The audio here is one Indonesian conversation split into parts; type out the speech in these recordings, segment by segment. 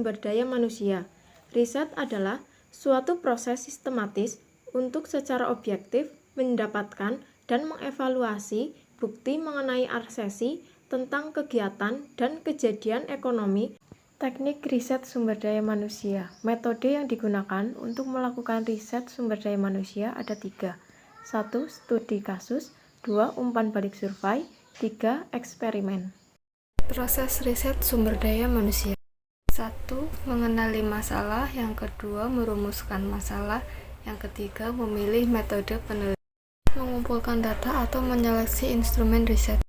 sumber daya manusia. Riset adalah suatu proses sistematis untuk secara objektif mendapatkan dan mengevaluasi bukti mengenai aksesi tentang kegiatan dan kejadian ekonomi. Teknik riset sumber daya manusia. Metode yang digunakan untuk melakukan riset sumber daya manusia ada 3. 1. Studi kasus. 2. Umpan balik survei. 3. Eksperimen. Proses riset sumber daya manusia. 1. Mengenali masalah. Yang kedua, merumuskan masalah. Yang ketiga, memilih metode penelitian. Mengumpulkan data atau menyeleksi instrumen riset.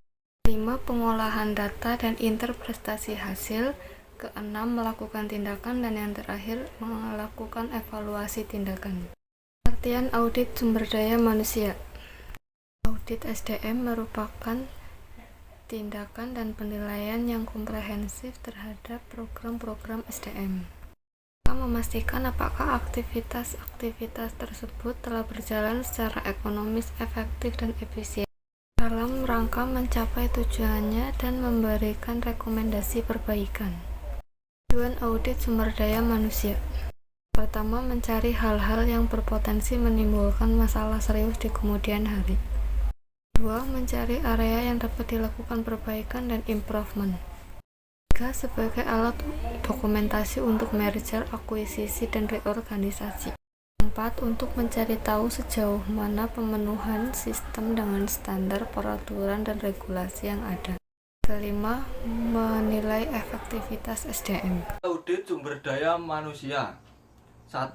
5. Pengolahan data dan interpretasi hasil. Keenam, melakukan tindakan, dan yang terakhir, melakukan evaluasi tindakan. Pengertian audit sumber daya manusia. Audit SDM merupakan tindakan dan penilaian yang komprehensif terhadap program-program SDM. Memastikan apakah aktivitas-aktivitas tersebut telah berjalan secara ekonomis, efektif, dan efisien dalam rangka mencapai tujuannya dan memberikan rekomendasi perbaikan. Tujuan audit sumber daya manusia. Pertama, mencari hal-hal yang berpotensi menimbulkan masalah serius di kemudian hari. 2. Mencari area yang dapat dilakukan perbaikan dan improvement. 3. Sebagai alat dokumentasi untuk merger, akuisisi, dan reorganisasi. 4. Untuk mencari tahu sejauh mana pemenuhan sistem dengan standar, peraturan, dan regulasi yang ada. Kelima, menilai efektivitas SDM. Audit sumber daya manusia. 1.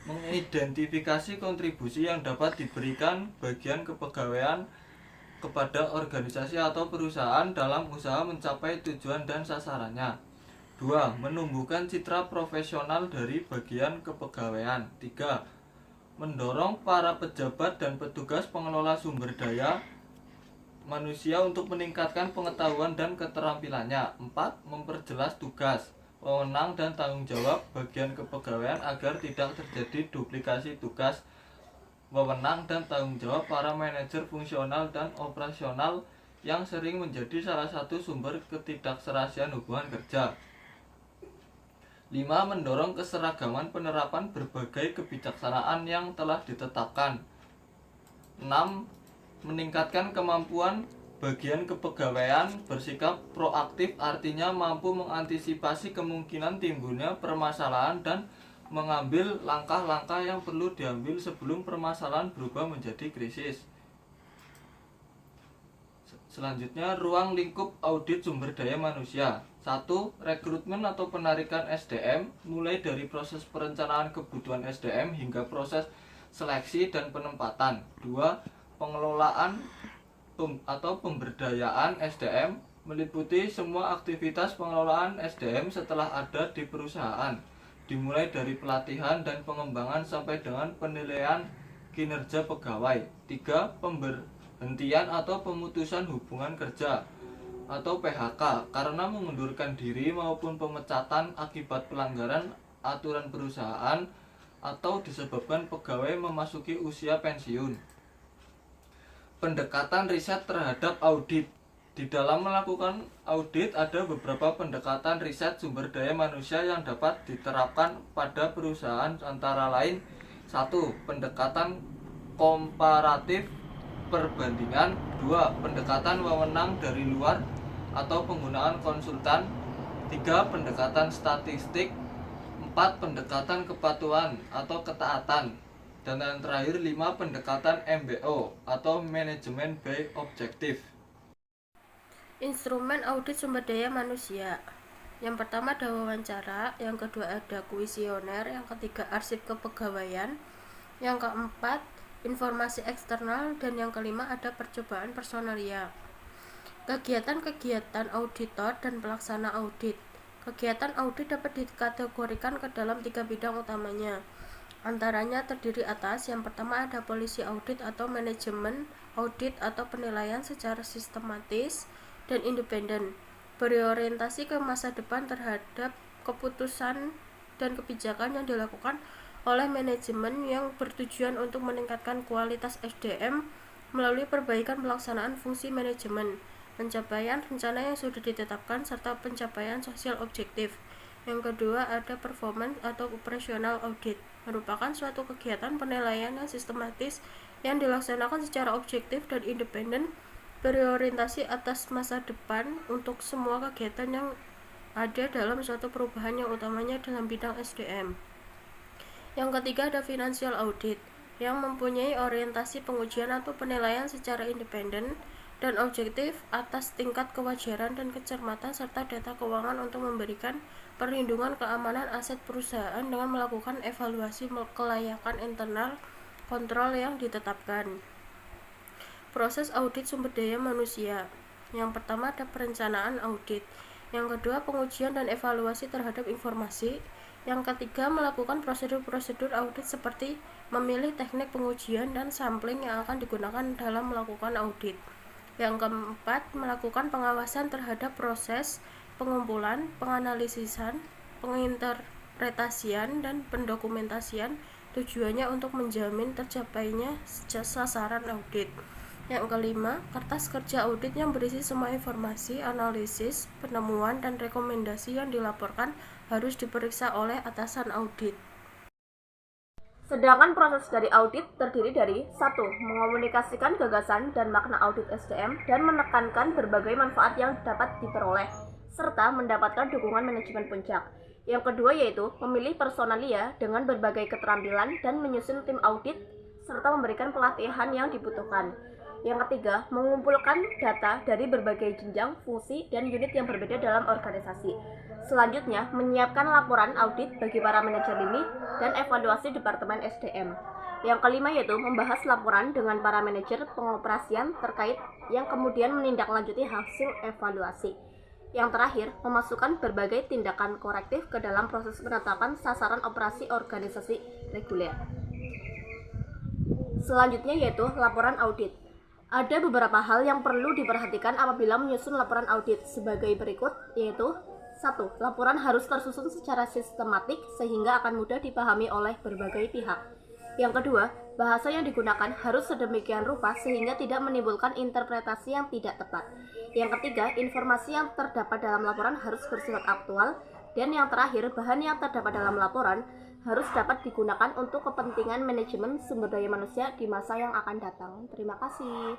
Mengidentifikasi kontribusi yang dapat diberikan bagian kepegawaian kepada organisasi atau perusahaan dalam usaha mencapai tujuan dan sasarannya. 2. Menumbuhkan citra profesional dari bagian kepegawaian. 3. Mendorong para pejabat dan petugas pengelola sumber daya manusia untuk meningkatkan pengetahuan dan keterampilannya. 4. Memperjelas tugas, wewenang, dan tanggung jawab bagian kepegawaian agar tidak terjadi duplikasi tugas, wewenang, dan tanggung jawab para manajer fungsional dan operasional yang sering menjadi salah satu sumber ketidakserasian hubungan kerja. 5. Mendorong keseragaman penerapan berbagai kebijaksanaan yang telah ditetapkan. 6. Meningkatkan kemampuan bagian kepegawaian bersikap proaktif, artinya mampu mengantisipasi kemungkinan timbulnya permasalahan dan mengambil langkah-langkah yang perlu diambil sebelum permasalahan berubah menjadi krisis. Selanjutnya, ruang lingkup audit sumber daya manusia. 1. Rekrutmen atau penarikan SDM, mulai dari proses perencanaan kebutuhan SDM hingga proses seleksi dan penempatan. 2. Pengelolaan atau pemberdayaan SDM, meliputi semua aktivitas pengelolaan SDM setelah ada di perusahaan, dimulai dari pelatihan dan pengembangan sampai dengan penilaian kinerja pegawai. 3. Pemberhentian atau pemutusan hubungan kerja atau PHK karena mengundurkan diri maupun pemecatan akibat pelanggaran aturan perusahaan atau disebabkan pegawai memasuki usia pensiun. Pendekatan riset terhadap audit. Di dalam melakukan audit ada beberapa pendekatan riset sumber daya manusia yang dapat diterapkan pada perusahaan, antara lain 1. Pendekatan komparatif perbandingan. 2. Pendekatan wewenang dari luar atau penggunaan konsultan. 3. Pendekatan statistik. 4. Pendekatan kepatuhan atau ketaatan. Dan yang terakhir 5. Pendekatan MBO atau Management by Objective. Instrumen audit sumber daya manusia. Yang pertama ada wawancara, yang kedua ada kuesioner, yang ketiga arsip kepegawaian, yang keempat informasi eksternal, dan yang kelima ada percobaan personalia. Kegiatan-kegiatan auditor dan pelaksana audit. Kegiatan audit dapat dikategorikan ke dalam 3 bidang utamanya. Antaranya terdiri atas, yang pertama ada polisi audit atau manajemen audit atau penilaian secara sistematis dan independen, berorientasi ke masa depan terhadap keputusan dan kebijakan yang dilakukan oleh manajemen yang bertujuan untuk meningkatkan kualitas SDM melalui perbaikan pelaksanaan fungsi manajemen, pencapaian rencana yang sudah ditetapkan, serta pencapaian sosial objektif. Yang kedua ada performance atau operational audit, merupakan suatu kegiatan penilaian yang sistematis yang dilaksanakan secara objektif dan independen, berorientasi atas masa depan untuk semua kegiatan yang ada dalam suatu perubahan yang utamanya dalam bidang SDM. Yang ketiga ada financial audit, yang mempunyai orientasi pengujian atau penilaian secara independen dan objektif atas tingkat kewajaran dan kecermatan serta data keuangan untuk memberikan perlindungan keamanan aset perusahaan dengan melakukan evaluasi kelayakan internal kontrol yang ditetapkan. Proses audit sumber daya manusia. Yang pertama ada perencanaan audit. Yang kedua pengujian dan evaluasi terhadap informasi. Yang ketiga melakukan prosedur-prosedur audit seperti memilih teknik pengujian dan sampling yang akan digunakan dalam melakukan audit. Yang keempat melakukan pengawasan terhadap proses pengumpulan, penganalisisan, penginterpretasian, dan pendokumentasian, tujuannya untuk menjamin tercapainya sasaran audit. Yang kelima, kertas kerja audit yang berisi semua informasi, analisis, penemuan, dan rekomendasi yang dilaporkan harus diperiksa oleh atasan audit. Sedangkan proses dari audit terdiri dari 1. Mengomunikasikan gagasan dan makna audit SDM dan menekankan berbagai manfaat yang dapat diperoleh, serta mendapatkan dukungan manajemen puncak. Yang kedua yaitu memilih personalia dengan berbagai keterampilan dan menyusun tim audit, serta memberikan pelatihan yang dibutuhkan. Yang ketiga, mengumpulkan data dari berbagai jenjang, fungsi, dan unit yang berbeda dalam organisasi. Selanjutnya, menyiapkan laporan audit bagi para manajer lini dan evaluasi Departemen SDM. Yang kelima yaitu membahas laporan dengan para manajer pengoperasian terkait yang kemudian menindaklanjuti hasil evaluasi. Yang terakhir, memasukkan berbagai tindakan korektif ke dalam proses penetapan sasaran operasi organisasi reguler. Selanjutnya yaitu laporan audit. Ada beberapa hal yang perlu diperhatikan apabila menyusun laporan audit sebagai berikut, yaitu 1. Laporan harus tersusun secara sistematik sehingga akan mudah dipahami oleh berbagai pihak. Yang kedua, bahasa yang digunakan harus sedemikian rupa sehingga tidak menimbulkan interpretasi yang tidak tepat. Yang ketiga, informasi yang terdapat dalam laporan harus bersifat aktual. Dan yang terakhir, bahan yang terdapat dalam laporan harus dapat digunakan untuk kepentingan manajemen sumber daya manusia di masa yang akan datang. Terima kasih.